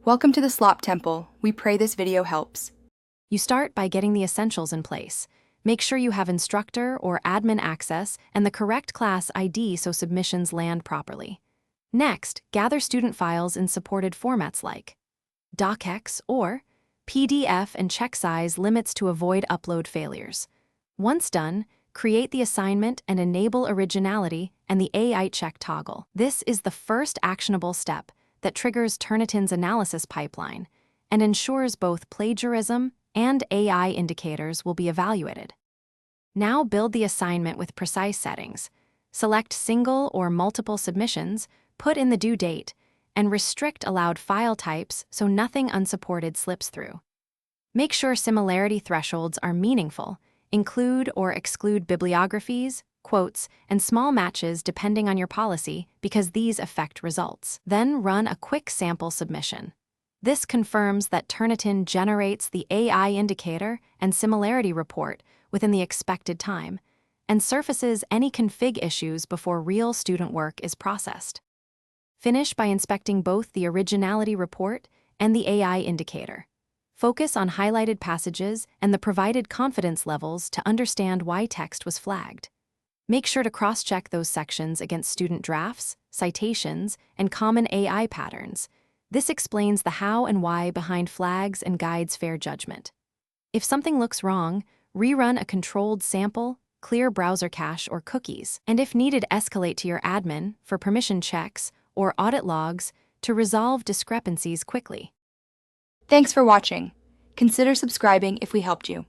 Welcome to the Slop Temple. We pray this video helps. You start by getting the essentials in place. Make sure you have instructor or admin access and the correct class ID so submissions land properly. Next, gather student files in supported formats like docx or PDF and check size limits to avoid upload failures. Once done, create the assignment and enable originality and the AI check toggle. This is the first actionable step that triggers Turnitin's analysis pipeline and ensures both plagiarism and AI indicators will be evaluated. Now build the assignment with precise settings. Select single or multiple submissions, put in the due date, and restrict allowed file types so nothing unsupported slips through. Make sure similarity thresholds are meaningful. Include or exclude bibliographies, quotes, and small matches depending on your policy because these affect results. Then run a quick sample submission. This confirms that Turnitin generates the AI indicator and similarity report within the expected time and surfaces any config issues before real student work is processed. Finish by inspecting both the originality report and the AI indicator. Focus on highlighted passages and the provided confidence levels to understand why text was flagged. Make sure to cross-check those sections against student drafts, citations, and common AI patterns. This explains the how and why behind flags and guides fair judgment. If something looks wrong, rerun a controlled sample, clear browser cache or cookies, and if needed, escalate to your admin for permission checks or audit logs to resolve discrepancies quickly. Thanks for watching. Consider subscribing if we helped you.